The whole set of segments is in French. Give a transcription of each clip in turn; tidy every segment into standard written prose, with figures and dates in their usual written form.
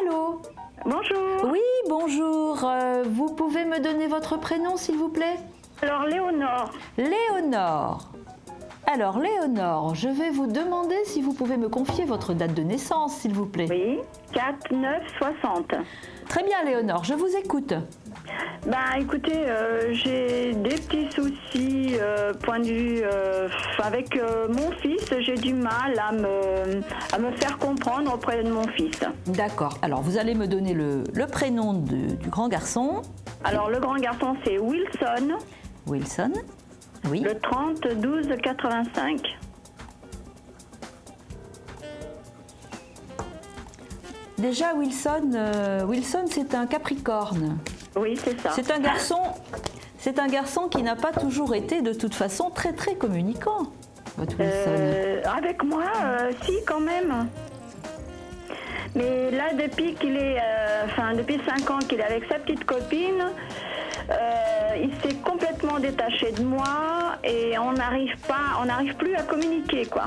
Allô? Bonjour. Oui, bonjour. Vous pouvez me donner votre prénom, s'il vous plaît? Alors, Léonore. Léonore. Alors, Léonore, je vais vous demander si vous pouvez me confier votre date de naissance, s'il vous plaît. Oui, 4-9-60. Très bien, Léonore, je vous écoute. Écoutez, j'ai des petits soucis, point de vue, avec mon fils. J'ai du mal à me faire comprendre auprès de mon fils. D'accord. Alors, vous allez me donner le prénom du grand garçon. Alors, le grand garçon, c'est Wilson. Wilson. Oui. Le 30-12-85. Déjà, Wilson, c'est un Capricorne. Oui, c'est ça. C'est un garçon qui n'a pas toujours été, de toute façon, très très communicant. Votre Wilson. Avec moi, si, quand même. Mais là, depuis depuis 5 ans qu'il est avec sa petite copine, il s'est complètement détaché de moi et on n'arrive plus à communiquer, quoi.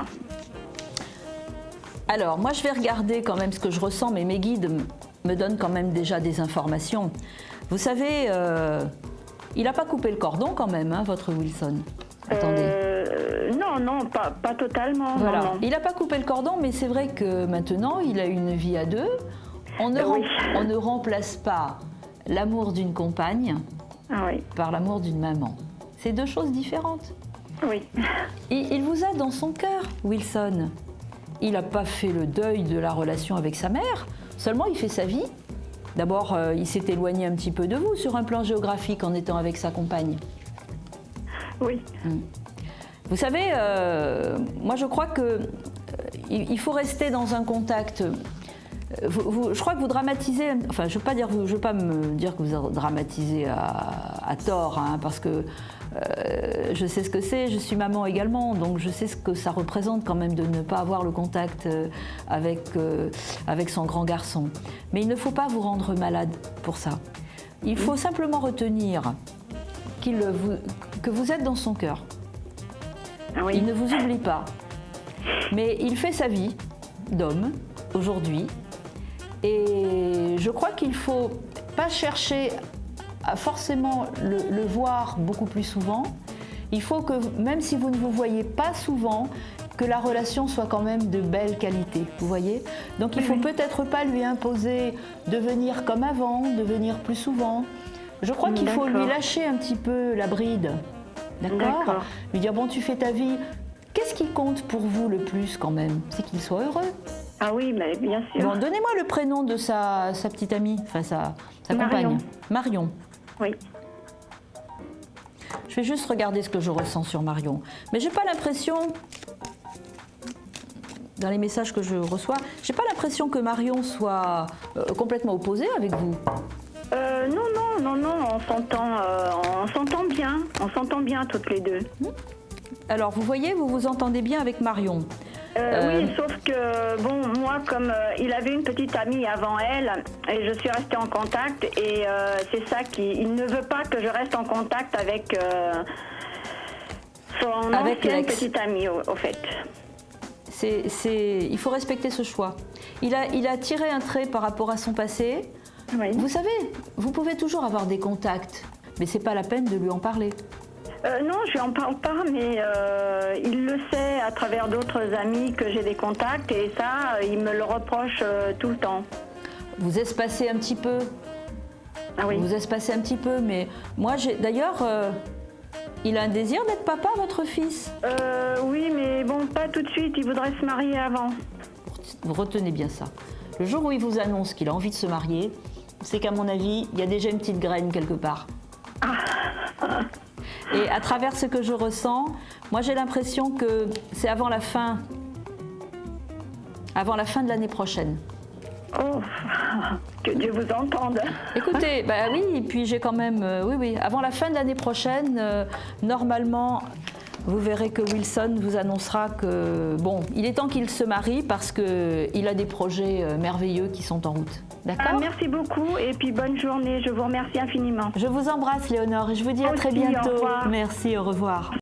Alors, moi, je vais regarder quand même ce que je ressens, mais mes guides me donnent quand même déjà des informations. Vous savez, il n'a pas coupé le cordon quand même, hein, votre Wilson. Attendez. Non, pas totalement. Voilà. Non. Il n'a pas coupé le cordon, mais c'est vrai que maintenant, il a une vie à deux. On ne remplace pas l'amour d'une compagne par l'amour d'une maman. C'est deux choses différentes. Oui. Il vous a dans son cœur, Wilson. Il n'a pas fait le deuil de la relation avec sa mère, seulement il fait sa vie. D'abord, il s'est éloigné un petit peu de vous sur un plan géographique en étant avec sa compagne. Oui. Vous savez, moi je crois qu'il faut rester dans un contact. Je crois que vous dramatisez, enfin je ne veux pas me dire que vous dramatisez à tort, hein, parce que je sais ce que c'est, je suis maman également, donc je sais ce que ça représente quand même de ne pas avoir le contact avec son grand garçon. Mais il ne faut pas vous rendre malade pour ça. Il faut simplement retenir que vous êtes dans son cœur. Oui. Il ne vous oublie pas. Mais il fait sa vie d'homme aujourd'hui. Et je crois qu'il ne faut pas chercher à forcément le voir beaucoup plus souvent. Il faut que, même si vous ne vous voyez pas souvent, que la relation soit quand même de belle qualité, vous voyez? Donc il ne faut peut-être pas lui imposer de venir comme avant, de venir plus souvent. Je crois qu'il faut lui lâcher un petit peu la bride, d'accord? Lui dire, bon, tu fais ta vie. Qu'est-ce qui compte pour vous le plus quand même? C'est qu'il soit heureux. Ah oui, mais bien sûr. Bon, donnez-moi le prénom de sa petite amie, enfin sa compagne. Marion. Oui. Je vais juste regarder ce que je ressens sur Marion. Mais j'ai pas l'impression, dans les messages que je reçois, j'ai pas l'impression que Marion soit complètement opposée avec vous. Non, on s'entend bien toutes les deux. Alors, vous voyez, vous vous entendez bien avec Marion. Oui, sauf que, bon, moi, comme il avait une petite amie avant elle, et je suis restée en contact, et c'est ça il ne veut pas que je reste en contact avec son ancienne petite amie, au fait. Il faut respecter ce choix. Il a tiré un trait par rapport à son passé. Oui. Vous savez, vous pouvez toujours avoir des contacts, mais c'est pas la peine de lui en parler. Non, je lui en parle pas, mais il le sait à travers d'autres amis que j'ai des contacts, et ça, il me le reproche tout le temps. Vous espacez un petit peu. Ah oui. Vous espacez un petit peu, mais moi, d'ailleurs, il a un désir d'être papa, votre fils? Oui, mais bon, pas tout de suite, il voudrait se marier avant. Vous retenez bien ça. Le jour où il vous annonce qu'il a envie de se marier, c'est qu'à mon avis, il y a déjà une petite graine quelque part. Et à travers ce que je ressens, moi j'ai l'impression que c'est avant la fin de l'année prochaine. Oh, que Dieu vous entende. Écoutez, bah oui, et puis j'ai quand même, oui, avant la fin de l'année prochaine, normalement, vous verrez que Wilson vous annoncera que, bon, il est temps qu'il se marie parce qu'il a des projets merveilleux qui sont en route. D'accord ? Merci beaucoup et puis bonne journée. Je vous remercie infiniment. Je vous embrasse, Léonore, et je vous dis à très bientôt. Merci, au revoir.